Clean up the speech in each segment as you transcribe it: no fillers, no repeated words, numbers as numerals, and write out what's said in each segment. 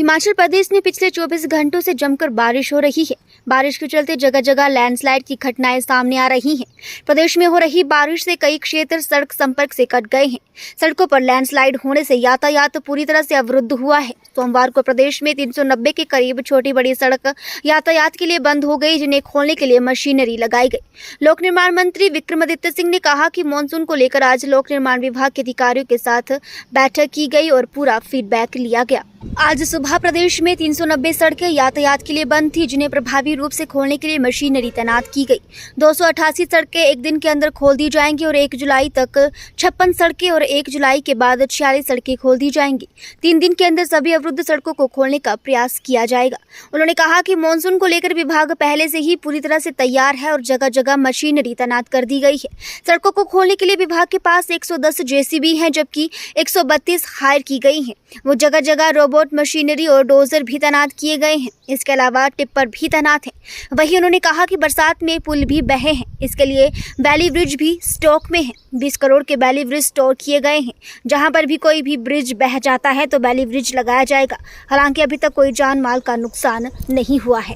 हिमाचल प्रदेश में पिछले 24 घंटों से जमकर बारिश हो रही है। बारिश के चलते जगह जगह लैंडस्लाइड की घटनाएं सामने आ रही हैं। प्रदेश में हो रही बारिश से कई क्षेत्र सड़क संपर्क से कट गए हैं। सड़कों पर लैंडस्लाइड होने से यातायात पूरी तरह से अवरुद्ध हुआ है। सोमवार को प्रदेश में 390 के करीब छोटी बड़ी सड़क यातायात के लिए बंद हो गई, जिन्हें खोलने के लिए मशीनरी लगाई गई। लोक निर्माण मंत्री विक्रमादित्य सिंह ने कहा कि मानसून को लेकर आज लोक निर्माण विभाग के अधिकारियों के साथ बैठक की गई और पूरा फीडबैक लिया गया। आज सुबह प्रदेश में 390 सड़कें यातायात के लिए बंद थी, जिन्हें प्रभावी रूप से खोलने के लिए मशीनरी तैनात की गई। 288 सड़कें एक दिन के अंदर खोल दी जाएंगी और 1 जुलाई तक 56 सड़कें और 1 जुलाई के बाद 46 सड़कें खोल दी जाएंगी। 3 दिन के अंदर सभी अवरुद्ध सड़कों को खोलने का प्रयास किया जाएगा। उन्होंने कहा कि मानसून को लेकर विभाग पहले से ही पूरी तरह से तैयार है और जगह जगह मशीनरी तैनात कर दी गई है। सड़कों को खोलने के लिए विभाग के पास 110 JCB हैं, जबकि 132 हायर की गई हैं। वो जगह जगह रोबोट मशीनरी और डोजर भी तैनात किए गए हैं। इसके अलावा टिप्पर भी तैनात हैं। वहीं उन्होंने कहा कि बरसात में पुल भी बहे हैं, इसके लिए बैली ब्रिज भी स्टॉक में है। 20 करोड़ के बैली ब्रिज स्टोर किए गए हैं। जहां पर भी कोई भी ब्रिज बह जाता है तो बैली ब्रिज लगाया जाएगा। हालांकि अभी तक कोई जान माल का नुकसान नहीं हुआ है।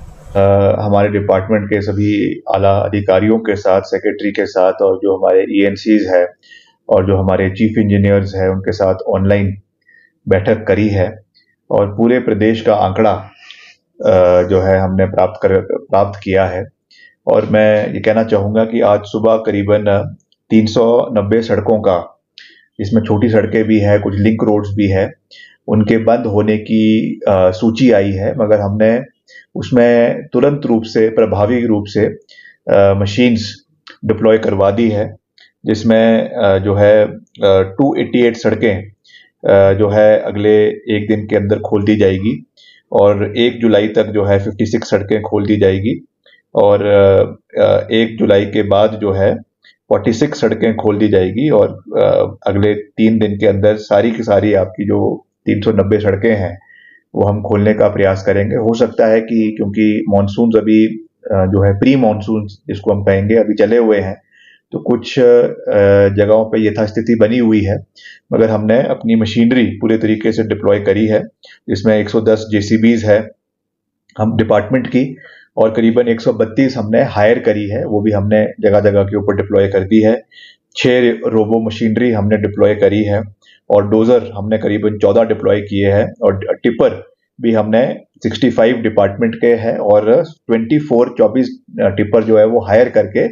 हमारे डिपार्टमेंट के सभी आला अधिकारियों के साथ, सेक्रेटरी के साथ और जो हमारे ENCs है और जो हमारे चीफ इंजीनियर्स हैं, उनके साथ ऑनलाइन बैठक करी है और पूरे प्रदेश का आंकड़ा जो है हमने प्राप्त किया है। और मैं ये कहना चाहूँगा कि आज सुबह करीबन 390 सड़कों का, इसमें छोटी सड़कें भी है, कुछ लिंक रोड्स भी है, उनके बंद होने की सूची आई है। मगर हमने उसमें तुरंत रूप से, प्रभावी रूप से मशीन्स डिप्लॉय करवा दी है, जिसमें जो है 288 सड़कें जो है अगले एक दिन के अंदर खोल दी जाएगी और 1 जुलाई तक जो है 56 सड़कें खोल दी जाएगी और 1 जुलाई के बाद जो है 46 सड़कें खोल दी जाएगी और अगले 3 दिन के अंदर सारी की सारी आपकी जो 390 सड़कें हैं वो हम खोलने का प्रयास करेंगे। हो सकता है कि क्योंकि मानसून अभी जो है प्री मानसून जिसको हम कहेंगे अभी चले हुए हैं, तो कुछ जगहों पे यथास्थिति बनी हुई है, मगर हमने अपनी मशीनरी पूरे तरीके से डिप्लॉय करी है, जिसमें 110 JCBs है हम डिपार्टमेंट की और करीबन 132 हमने हायर करी है, वो भी हमने जगह जगह के ऊपर डिप्लॉय कर दी है। 6 रोबो मशीनरी हमने डिप्लॉय करी है और डोजर हमने करीबन 14 डिप्लॉय किए हैं और टिपर भी हमने 65 डिपार्टमेंट के हैं और 24 टिपर जो है वो हायर करके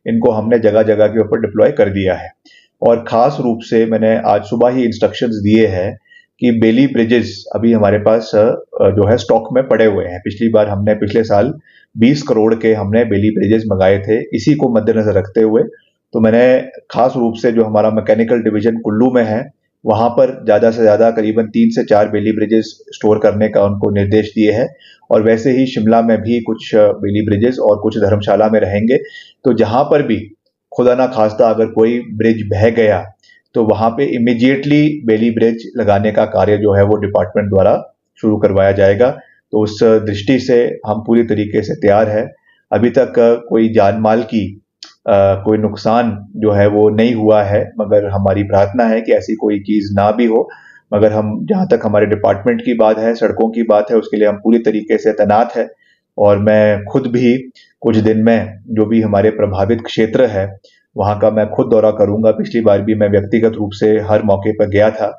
इनको हमने जगह जगह के ऊपर डिप्लॉय कर दिया है। और खास रूप से मैंने आज सुबह ही इंस्ट्रक्शंस दिए हैं कि बेली ब्रिजेस अभी हमारे पास जो है स्टॉक में पड़े हुए हैं। पिछली बार हमने पिछले साल 20 करोड़ के हमने बेली ब्रिजेस मंगाए थे। इसी को मद्देनजर रखते हुए तो मैंने खास रूप से जो हमारा मैकेनिकल डिवीजन कुल्लू में है, वहां पर ज्यादा से ज्यादा करीबन 3 से 4 बेली ब्रिजेस स्टोर करने का उनको निर्देश दिए हैं और वैसे ही शिमला में भी कुछ बेली ब्रिजेस और कुछ धर्मशाला में रहेंगे। तो जहां पर भी खुदा ना खास्ता अगर कोई ब्रिज बह गया तो वहां पे इमीडिएटली बेली ब्रिज लगाने का कार्य जो है वो डिपार्टमेंट द्वारा शुरू करवाया जाएगा। तो उस दृष्टि से हम पूरी तरीके से तैयार है। अभी तक कोई जान माल की कोई नुकसान जो है वो नहीं हुआ है, मगर हमारी प्रार्थना है कि ऐसी कोई चीज ना भी हो। मगर हम जहां तक हमारे डिपार्टमेंट की बात है, सड़कों की बात है, उसके लिए हम पूरी तरीके से तैनात है और मैं खुद भी कुछ दिन में जो भी हमारे प्रभावित क्षेत्र है वहां का मैं खुद दौरा करूंगा। पिछली बार भी मैं व्यक्तिगत रूप से हर मौके पर गया था